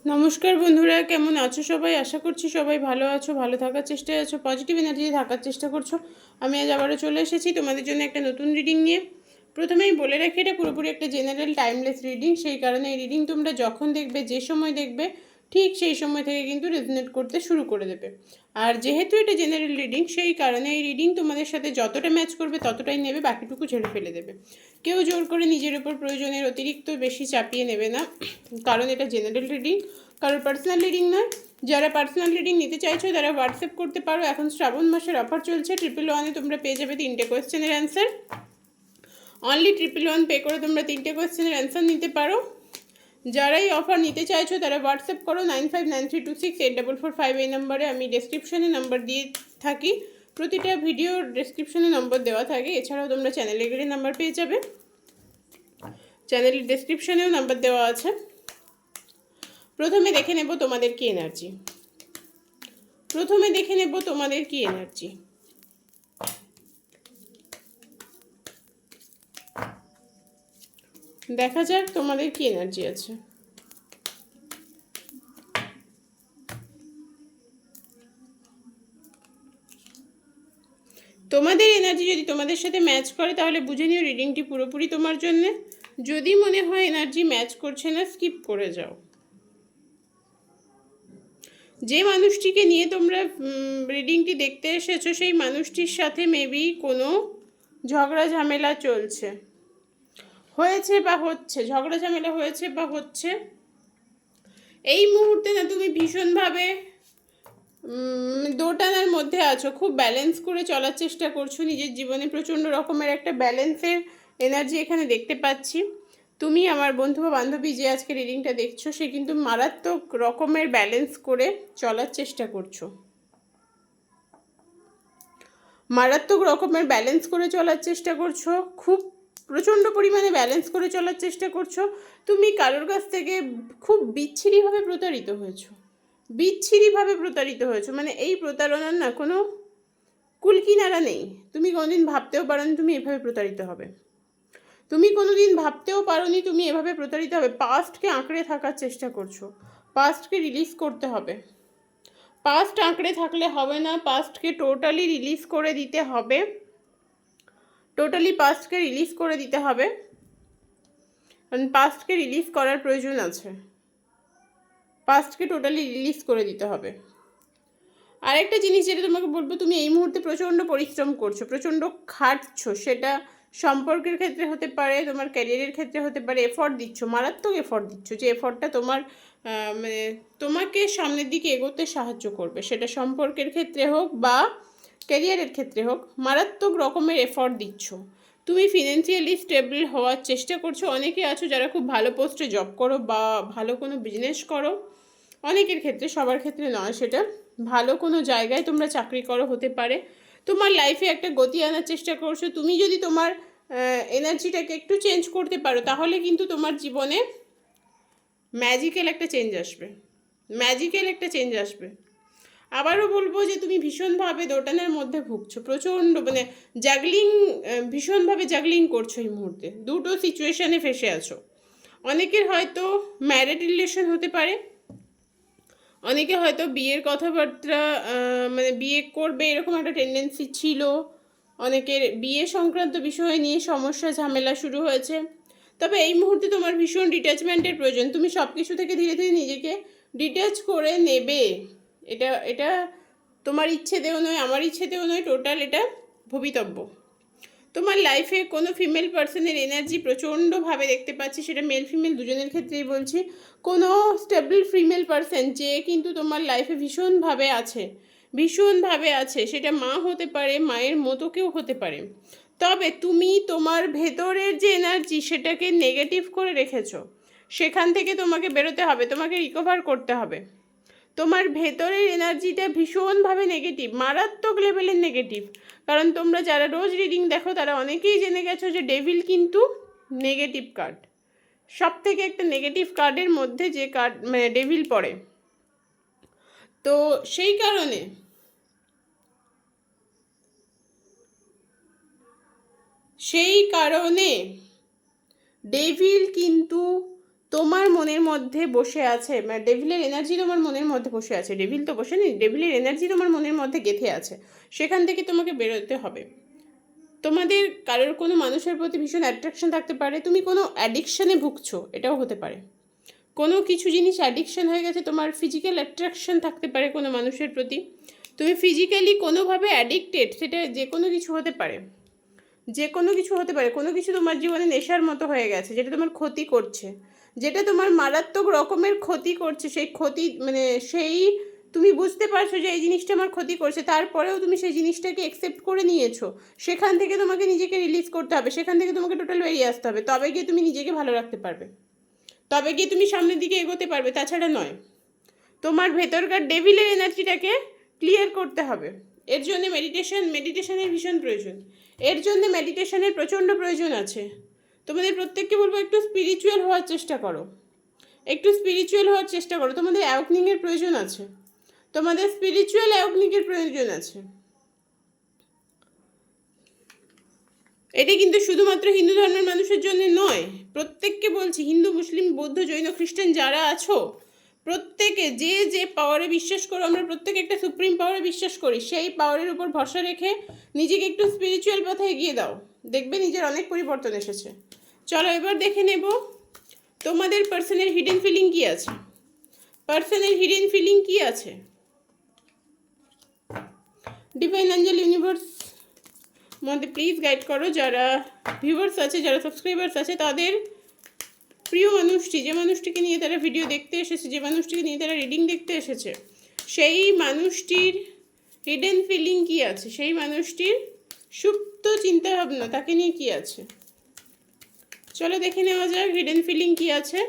নমস্কার বন্ধুরা, কেমন আছো সবাই? আশা করছি সবাই ভালো আছো, ভালো থাকার চেষ্টায় আছো, পজিটিভ এনার্জি থাকার চেষ্টা করছো। আমি আজ আবারও চলে এসেছি তোমাদের জন্য একটা নতুন রিডিং নিয়ে। প্রথমেই বলে রাখি, এটা পুরোপুরি একটা জেনারেল টাইমলেস রিডিং। সেই কারণে এই রিডিং তোমরা যখন দেখবে, যে সময় দেখবে, ঠিক সেই সময় থেকে কিন্তু রেজনেট করতে শুরু করে দেবে। আর যেহেতু এটা জেনারেল রিডিং, সেই কারণে এই রিডিং তোমাদের সাথে যতটা ম্যাচ করবে ততটাই নেবে, বাকিটুকু ঝেড়ে ফেলে দেবে। কেউ জোর করে নিজের ওপর প্রয়োজনের অতিরিক্ত বেশি চাপিয়ে নেবে না, কারণ এটা জেনারেল রিডিং, কারোর পার্সোনাল রিডিং নয়। যারা পার্সোনাল রিডিং নিতে চাইছো তারা হোয়াটসঅ্যাপ করতে পারো। এখন শ্রাবণ মাসের অফার চলছে, 111-এ তোমরা পেয়ে যাবে 3টে কোয়েশ্চেনের অ্যান্সার। অনলি 111 পে করে তোমরা 3টে কোয়েশ্চেনের অ্যান্সার নিতে পারো। যারা এই অফার নিতে চাইছো তারা হোয়াটসঅ্যাপ করো 9593268445 এই নাম্বারে। আমি ডেসক্রিপশনে নাম্বার দিয়ে থাকি, প্রতিটা ভিডিওর ডেসক্রিপশনে নম্বর দেওয়া থাকে। এছাড়াও তোমরা চ্যানেলে গেলে নাম্বার পেয়ে যাবে, চ্যানেলের ডেসক্রিপশনেও নাম্বার দেওয়া আছে। প্রথমে দেখে নেব তোমাদের কি এনার্জি। দেখা যাক তোমাদের কি এনার্জি আছে। তোমাদের এনার্জি যদি তোমাদের সাথে ম্যাচ করে তাহলে বুঝে নিও রিডিংটি পুরোপুরি তোমার জন্যে। যদি মনে হয় এনার্জি ম্যাচ করছে না, স্কিপ করে যাও। যে মানুষটিকে নিয়ে তোমরা রিডিংটি দেখতে এসেছো, সেই মানুষটির সাথে মেবি কোনো ঝগড়া ঝামেলা চলছে, হয়েছে বা হচ্ছে। ঝগড়া ঝামেলা হয়েছে বা হচ্ছে। এই মুহূর্তে না তুমি ভীষণভাবে দোটানার মধ্যে আছো, খুব ব্যালেন্স করে চলার চেষ্টা করছো নিজের জীবনে। প্রচণ্ড রকমের একটা ব্যালেন্সের এনার্জি এখানে দেখতে পাচ্ছি। তুমি আমার বন্ধু বা বান্ধবী যে আজকে রিডিংটা দেখছো, সে কিন্তু মারাত্মক রকমের ব্যালেন্স করে চলার চেষ্টা করছো, মারাত্মক রকমের ব্যালেন্স করে চলার চেষ্টা করছো, খুব প্রচণ্ড পরিমাণে ব্যালেন্স করে চলার চেষ্টা করছো। তুমি কারোর কাছ থেকে খুব বিচ্ছিরিভাবে প্রতারিত হয়েছো, মানে এই প্রতারণার না কোনো কুলকিনারা নেই। তুমি কোনোদিন ভাবতেও পারোনি তুমি এভাবে প্রতারিত হবে, তুমি কোনোদিন ভাবতেও পারোনি তুমি এভাবে প্রতারিত হবে। পাস্টকে আঁকড়ে থাকার চেষ্টা করছো, পাস্টকে রিলিজ করতে হবে। পাস্ট আঁকড়ে থাকলে হবে না, পাস্টকে টোটালি রিলিজ করে দিতে হবে, কারণ পাস্টকে রিলিজ করার প্রয়োজন আছে, পাস্টকে টোটালি রিলিজ করে দিতে হবে। আরেকটা জিনিস যেটা তোমাকে বলবো, তুমি এই মুহূর্তে প্রচণ্ড পরিশ্রম করছো, প্রচণ্ড খাটছো। সেটা সম্পর্কের ক্ষেত্রে হতে পারে, তোমার ক্যারিয়ারের ক্ষেত্রে হতে পারে। এফর্ট দিচ্ছ, মারাত্মক এফর্ট দিচ্ছ, যে এফর্টটা তোমার মানে তোমাকে সামনের দিকে এগোতে সাহায্য করবে। সেটা সম্পর্কের ক্ষেত্রে হোক বা ক্যারিয়ারের ক্ষেত্রে হোক, মারাত্মক রকমের এফর্ট দিচ্ছ। তুমি ফিনান্সিয়ালি স্টেবল হওয়ার চেষ্টা করছো। অনেকে আছো যারা খুব ভালো পোস্টে জব করো বা ভালো কোনো বিজনেস করো, অনেকের ক্ষেত্রে, সবার ক্ষেত্রে নয় সেটা। ভালো কোনো জায়গায় তোমরা চাকরি করো, হতে পারে। তোমার লাইফে একটা গতি আনার চেষ্টা করছো। তুমি যদি তোমার এনার্জিটাকে একটু চেঞ্জ করতে পারো, তাহলে কিন্তু তোমার জীবনে ম্যাজিক্যাল একটা চেঞ্জ আসবে। আবারও বলবো যে তুমি ভীষণভাবে দোটানার মধ্যে ভুগছো, প্রচণ্ড মানে ভীষণভাবে জাগলিং করছো এই মুহূর্তে। দুটো সিচুয়েশানে ফেসে আছো। অনেকের হয়তো ম্যারিড রিলেশন হতে পারে, অনেকে হয়তো বিয়ের কথাবার্তা মানে বিয়ে করবে এরকম একটা টেন্ডেন্সি ছিল। অনেকের বিয়ে সংক্রান্ত বিষয় নিয়ে সমস্যা ঝামেলা শুরু হয়েছে। তবে এই মুহূর্তে তোমার ভীষণ ডিট্যাচমেন্টের প্রয়োজন। তুমি সব কিছু থেকে ধীরে ধীরে নিজেকে ডিট্যাচ করে নেবে। এটা তোমার ইচ্ছেতেও নয়, আমার ইচ্ছেতেও নয়, টোটাল এটা ভবিতব্য। তোমার লাইফে কোনো ফিমেল পার্সনের এনার্জি প্রচণ্ডভাবে দেখতে পাচ্ছি, সেটা মেল ফিমেল দুজনের ক্ষেত্রেই বলছি। কোনো স্টেবল ফিমেল পার্সন যে কিন্তু তোমার লাইফে ভীষণভাবে আছে, সেটা মা হতে পারে, মায়ের মতো কেউ হতে পারে। তবে তুমি তোমার ভেতরের যে এনার্জি, সেটাকে নেগেটিভ করে রেখেছো। সেখান থেকে তোমাকে বেরোতে হবে, তোমাকে রিকভার করতে হবে। তোমার ভেতরের এনার্জিটা ভীষণভাবে নেগেটিভ, মারাত্মক লেভেলের নেগেটিভ। কারণ তোমরা যারা রোজ রিডিং দেখো তারা অনেকেই জেনে গেছো যে ডেভিল কিন্তু নেগেটিভ কার্ড। সব থেকে একটা নেগেটিভ কার্ডের মধ্যে যে কার্ড মানে ডেভিল পড়ে। তো সেই কারণে ডেভিল কিন্তু তোমার মনের মধ্যে বসে আছে, ডেভিলের এনার্জি তোমার মনের মধ্যে বসে আছে। ডেভিল তো বসে নেই, ডেভিলের এনার্জি তোমার মনের মধ্যে গেঁথে আছে, সেখান থেকে তোমাকে বেরোতে হবে। তোমাদের কারোর কোনো মানুষের প্রতি ভীষণ অ্যাট্রাকশন থাকতে পারে, তুমি কোনো অ্যাডিকশানে ভুগছো, এটাও হতে পারে। কোনো কিছু জিনিস অ্যাডিকশান হয়ে গেছে, তোমার ফিজিক্যাল অ্যাট্রাকশন থাকতে পারে কোনো মানুষের প্রতি, তুমি ফিজিক্যালি কোনোভাবে অ্যাডিক্টেড, সেটা যে কোনো কিছু হতে পারে, যে কোনো কিছু হতে পারে। কোনো কিছু তোমার জীবনে নেশার মতো হয়ে গেছে, যেটা তোমার ক্ষতি করছে, যেটা তোমার মারাত্মক রকমের ক্ষতি করছে। সেই ক্ষতি সেই তুমি বুঝতে পারছো যে এই জিনিসটা আমার ক্ষতি করছে, তারপরেও তুমি সেই জিনিসটাকে অ্যাকসেপ্ট করে নিয়েছো। সেখান থেকে তোমাকে নিজেকে রিলিজ করতে হবে, সেখান থেকে তোমাকে টোটাল বেরিয়ে আসতে হবে, তবে গিয়ে তুমি নিজেকে ভালো রাখতে পারবে, তবে গিয়ে তুমি সামনের দিকে এগোতে পারবে, তাছাড়া নয়। তোমার ভেতরকার ডেভিলের এনার্জিটাকে ক্লিয়ার করতে হবে। এর জন্য মেডিটেশনের ভীষণ প্রয়োজন, এর জন্য মেডিটেশনের প্রচণ্ড প্রয়োজন আছে। তোমাদের প্রত্যেককে বলবো একটু স্পিরিচুয়াল হওয়ার চেষ্টা করো, একটু স্পিরিচুয়াল হওয়ার চেষ্টা করো। তোমাদের অ্যাওয়াকনিংয়ের প্রয়োজন আছে, তোমাদের স্পিরিচুয়াল অ্যাওয়াকনিংয়ের প্রয়োজন আছে। এটা কিন্তু শুধুমাত্র হিন্দু ধর্মের মানুষের জন্য নয়, প্রত্যেককে বলছি, হিন্দু, মুসলিম, বৌদ্ধ, জৈন, খ্রিস্টান যারা আছো, প্রত্যেকে যে যে পাওয়ারে বিশ্বাস করো, আমরা প্রত্যেকে একটা সুপ্রিম পাওয়ারে বিশ্বাস করি, সেই পাওয়ারের উপর ভরসা রেখে নিজেকে একটু স্পিরিচুয়াল পথে এগিয়ে দাও, দেখবে নিজের অনেক পরিবর্তন এসেছে। চলো এবার দেখে নেব তোমাদের পার্সনের হিডেন ফিলিং কী আছে। পার্সনের হিডেন ফিলিং কী আছে? ডিভাইন অ্যাঞ্জেল ইউনিভার্স মধ্যে প্লিজ গাইড করো, যারা ভিউয়ার্স আছে, যারা সাবস্ক্রাইবার্স আছে, তাদের প্রিয় মানুষটি, যে মানুষটিকে নিয়ে তারা ভিডিও দেখতে এসেছে, যে মানুষটিকে নিয়ে তারা রিডিং দেখতে এসেছে, সেই মানুষটির হিডেন ফিলিং কী আছে, সেই মানুষটির সুপ্ত চিন্তাভাবনা তাকে নিয়ে কী আছে। চলো দেখে নেওয়া যাক হিডেন ফিলিং কী আছে।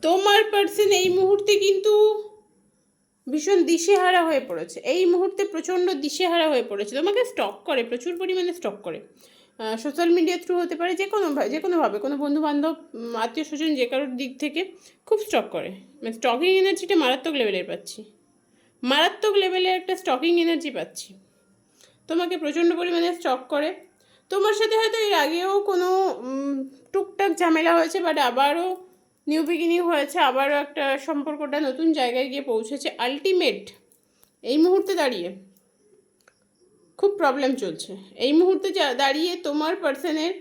তোমার পার্সন এই মুহূর্তে কিন্তু ভীষণ দিশেহারা হয়ে পড়েছে, এই মুহূর্তে প্রচণ্ড দিশেহারা হয়ে পড়েছে। তোমাকে স্টক করে, প্রচুর পরিমাণে স্টক করে, সোশ্যাল মিডিয়া থ্রু হতে পারে, যে কোনোভাবে, কোনো বন্ধুবান্ধব, আত্মীয় স্বজন, যে কারোর দিক থেকে খুব স্টক করে। স্টকিং এনার্জিটা মারাত্মক লেভেলের পাচ্ছি, মারাত্মক লেভেলের একটা স্টকিং এনার্জি পাচ্ছি। তোমাকে প্রচণ্ড পরিমাণে স্টক করে। তোমার সাথে হয়তো এর আগেও কোনো টুকটাক ঝামেলা হয়েছে, বাট আবারও নিউ বিগিনিং হয়েছে, আবারও একটা সম্পর্কটা নতুন জায়গায় গিয়ে পৌঁছেছে। আলটিমেট এই মুহূর্তে দাঁড়িয়ে খুব প্রবলেম চলছে, এই মুহূর্তে দাঁড়িয়ে তোমার পার্সনের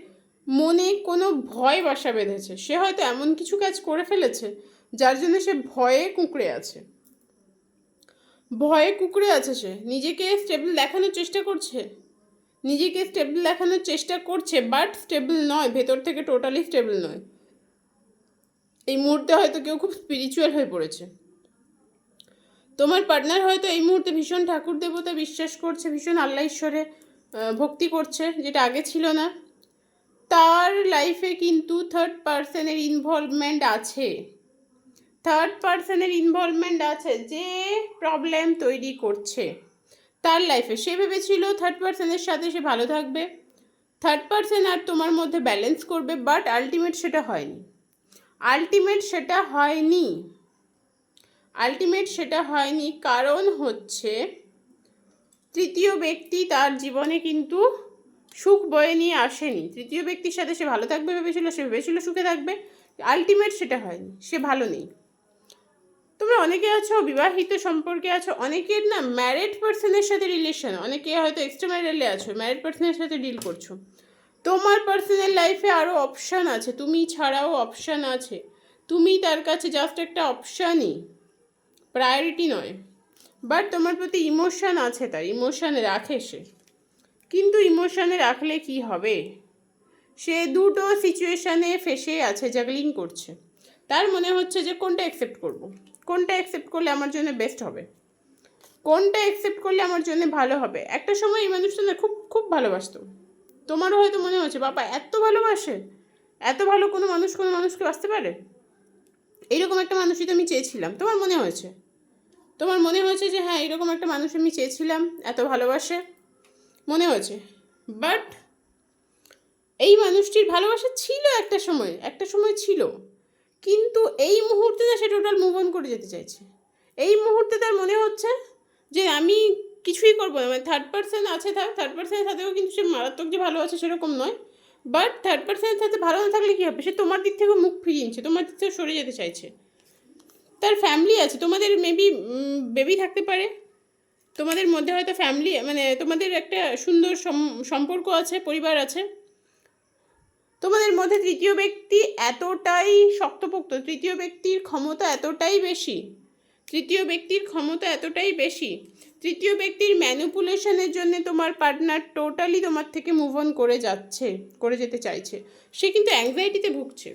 মনে কোনো ভয় বাসা বেঁধেছে। সে হয়তো এমন কিছু কাজ করে ফেলেছে যার জন্য সে ভয়ে কুঁকড়ে আছে, ভয়ে কুঁকড়ে আছে। সে নিজেকে স্টেবল দেখানোর চেষ্টা করছে, নিজেকে স্টেবল দেখানোর চেষ্টা করছে, বাট স্টেবল নয়, ভেতর থেকে টোটালি স্টেবল নয়। এই মুহূর্তে হয়তো কেউ খুব স্পিরিচুয়াল হয়ে পড়েছে। তোমার পার্টনার হয়তো এই মুহূর্তে ভীষণ ঠাকুর দেবতা বিশ্বাস করছে, ভীষণ আল্লাহ ঈশ্বরে ভক্তি করছে, যেটা আগে ছিল না। তার লাইফে কিন্তু থার্ড পার্সনের ইনভলভমেন্ট আছে, থার্ড পার্সনের ইনভলভমেন্ট আছে, যে প্রবলেম তৈরি করছে তার লাইফে। সে ভেবেছিল থার্ড পার্সনের সাথে সে ভালো থাকবে, থার্ড পার্সন আর তোমার মধ্যে ব্যালেন্স করবে, বাট আলটিমেট সেটা হয়নি, আলটিমেট সেটা হয়নি, আলটিমেট সেটা হয়নি। কারণ হচ্ছে তৃতীয় ব্যক্তি তার জীবনে কিন্তু সুখ বয়ে নিয়ে আসেনি। তৃতীয় ব্যক্তির সাথে সে ভালো থাকবে ভেবেছিল, সে ভেবেছিল সুখে থাকবে, আলটিমেট সেটা হয়নি, সে ভালো নেই। তোমরা অনেকে আছো বিবাহিত সম্পর্কে আছো, অনেকের না ম্যারিড পার্সনের সাথে রিলেশন, অনেকে হয়তো এক্সট্রা ম্যারিডে আছো, ম্যারিড পার্সনের সাথে ডিল করছো। তোমার পার্সোনাল লাইফে আরও অপশান আছে, তুমি ছাড়াও অপশান আছে, তুমি তার কাছে জাস্ট একটা অপশানই, প্রায়োরিটি নয়। বাট তোমার প্রতি ইমোশান আছে, তার ইমোশান রাখে সে, কিন্তু ইমোশানে রাখলে কি হবে, সে দুটো সিচুয়েশানে ফেসে আছে, জাগলিং করছে। তার মনে হচ্ছে যে কোনটা অ্যাকসেপ্ট করব, কোনটা অ্যাকসেপ্ট করলে আমার জন্য বেস্ট হবে। কোনটা অ্যাকসেপ্ট করলে আমার জন্য ভালো হবে। একটা সময় এই মানুষটা না খুব খুব ভালোবাসতো, তোমারও হয়তো মনে হচ্ছে বাবা এত ভালোবাসে, এত ভালো কোনো মানুষকে বাঁচতে পারে, এইরকম একটা মানুষই তো আমি চেয়েছিলাম। তোমার মনে হয়েছে, তোমার মনে হয়েছে যে হ্যাঁ এরকম একটা মানুষ আমি চেয়েছিলাম, এত ভালোবাসে, মনে হয়েছে। বাট এই মানুষটির ভালোবাসা ছিল একটা সময় ছিল, কিন্তু এই মুহূর্তে না সে টোটাল মুভ অন করে যেতে চাইছে। এই মুহূর্তে তার মনে হচ্ছে যে আমি কিছুই করবো না, মানে থার্ড পার্সন আছে, থার্ড পার্সনের সাথেও কিন্তু সে মারাত্মক যে ভালো আছে সেরকম নয়, বাট থার্ড পার্সনের সাথে ভালো না থাকলে কী হবে, সে তোমার দিক থেকেও মুখ ফিরিয়ে নিচ্ছে, তোমার দিক থেকে সরে যেতে চাইছে। তার ফ্যামিলি আছে, তোমাদের মেবি বেবি থাকতে পারে, তোমাদের মধ্যে হয়তো ফ্যামিলি মানে তোমাদের একটা সুন্দর সম্পর্ক আছে, পরিবার আছে। তোমাদের মধ্যে তৃতীয় ব্যক্তি এতটাই শক্তপোক্ত, তৃতীয় ব্যক্তির ক্ষমতা এতটাই বেশি, তৃতীয় ব্যক্তির ম্যানিপুলেশনের জন্য তোমার পার্টনার টোটালি তোমার থেকে মুভ অন করে যেতে চাইছে। সে কিন্তু অ্যাংজাইটিতে ভুগছে,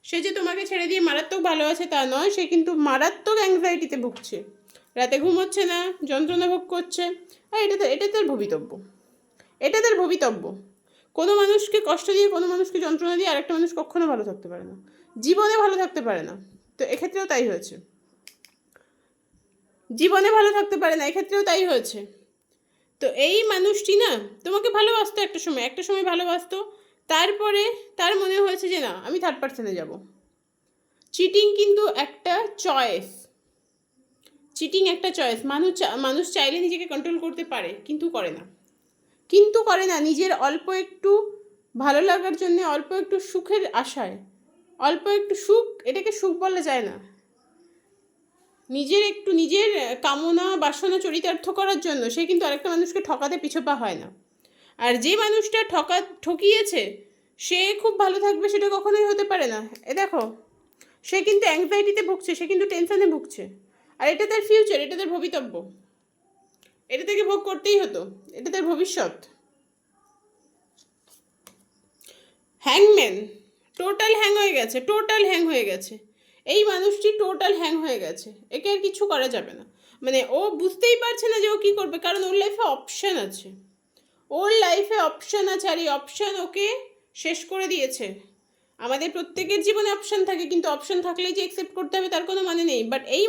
সে যে তোমাকে ছেড়ে দিয়ে মারাত্মক ভালো আছে তা নয়, সে কিন্তু মারাত্মক অ্যাংজাইটিতে ভুগছে, রাতে ঘুমোচ্ছে না, যন্ত্রণা ভোগ করছে। আর এটা তার ভবিতব্য। কোনো মানুষকে কষ্ট দিয়ে, কোনো মানুষকে যন্ত্রণা দিয়ে আরেকটা মানুষ কখনো ভালো থাকতে পারে না, জীবনে ভালো থাকতে পারে না। তো এক্ষেত্রেও তাই হয়েছে, এক্ষেত্রেও তাই হয়েছে। তো এই মানুষটি না তোমাকে ভালোবাসতো একটা সময় ভালোবাসতো, তারপরে তার মনে হয়েছে যে না আমি থার্ড পার্সনে যাব। চিটিং কিন্তু একটা চয়েস, মানুষ চাইলে নিজেকে কন্ট্রোল করতে পারে, কিন্তু করে না। নিজের অল্প একটু ভালো লাগার জন্য, অল্প একটু সুখের আশায়, অল্প একটু সুখ, এটাকে সুখ বলা যায় না, নিজের কামনা বাসনা চরিতার্থ করার জন্য সে কিন্তু আরেকটা মানুষকে ঠকাতে পিছপা হয় না। আর যে মানুষটা ঠকিয়েছে সে খুব ভালো থাকবে সেটা কখনোই হতে পারে না। দেখো সে কিন্তু অ্যাংজাইটিতে ভুগছে, সে কিন্তু টেনশনে ভুগছে, আর এটা তার ফিউচার, এটা তার ভবিতব্য, এটা থেকে ভোগ করতেই হতো, এটা তার ভবিষ্যৎ। হ্যাংম্যান টোটাল হ্যাং হয়ে গেছে, এই মানুষটি টোটাল হ্যাং হয়ে গেছে, একে আর কিছু করা যাবে না। মানে ও বুঝতেই পারছে না যে ও কী করবে, কারণ ওর লাইফে অপশান আছে, আর এই অপশান ওকে শেষ করে দিয়েছে। আমাদের প্রত্যেকের জীবনে অপশান থাকে, কিন্তু অপশান থাকলেই যে অ্যাকসেপ্ট করতে হবে তার কোনো মানে নেই। বাট এই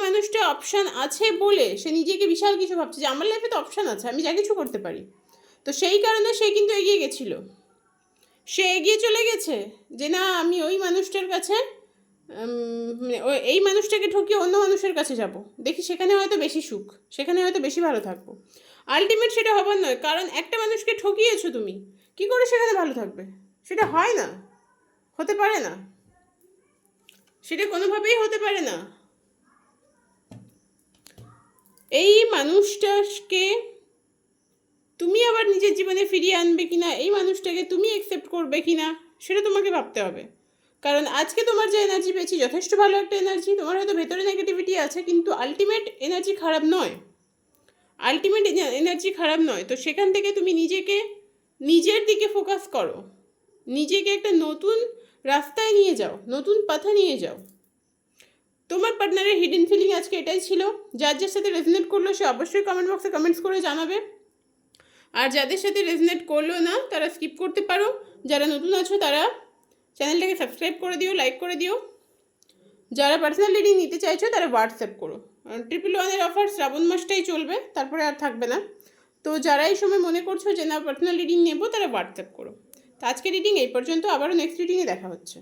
মানুষটা অপশান আছে বলে সে নিজেকে বিশাল কিছু ভাবছে যে আমার লাইফে তো অপশান আছে, আমি যা কিছু করতে পারি। তো সেই কারণে সে কিন্তু এগিয়ে গেছিলো, সে এগিয়ে চলে গেছে যে না আমি ওই মানুষটার কাছে, এই মানুষটাকে ঠকিয়ে অন্য মানুষের কাছে যাব, দেখি সেখানে হয়তো বেশি সুখ, সেখানে হয়তো বেশি ভালো থাকবো। আলটিমেট সেটা হবার নয়, কারণ একটা মানুষকে ঠকিয়েছো তুমি, কি করে সেখানে ভালো থাকবে? সেটা হয় না, হতে পারে না, সেটা কোনোভাবেই হতে পারে না। এই মানুষটাকে তুমি আবার নিজের জীবনে ফিরিয়ে আনবে কিনা, এই মানুষটাকে তুমি অ্যাকসেপ্ট করবে কিনা, সেটা তোমাকে ভাবতে হবে। কারণ আজকে তোমার যে এনার্জি পেয়েছি যথেষ্ট ভালো একটা এনার্জি, তোমার হয়তো ভেতরে নেগেটিভিটি আছে, কিন্তু আলটিমেট এনার্জি খারাপ নয়। তো সেখান থেকে তুমি নিজের দিকে ফোকাস করো, নিজেকে একটা নতুন রাস্তায় নিয়ে যাও, নতুন পথে নিয়ে যাও। তোমার পার্টনারের হিডেন ফিলিং আজকে এটাই ছিল। যার সাথে রেজনেট করলো সে অবশ্যই কমেন্ট বক্সে কমেন্টস করে জানাবে, আর যাদের সাথে রেজনেট করলো না তারা স্কিপ করতে পারো। যারা নতুন আছো তারা চ্যানেলটাকে সাবস্ক্রাইব করে দিও, লাইক করে দিও। যারা পার্সোনাল রিডিং নিতে চাইছো তারা হোয়াটসঅ্যাপ করো। 111 অফার শ্রাবণ মাসটাই চলবে, তারপরে আর থাকবে না। তো যারা এই সময় মনে করছো যে না পার্সোনাল রিডিং নেবো তারা হোয়াটসঅ্যাপ করো। তো আজকে রিডিং এই পর্যন্ত, আবারও নেক্সট রিডিংয়ে দেখা হচ্ছে।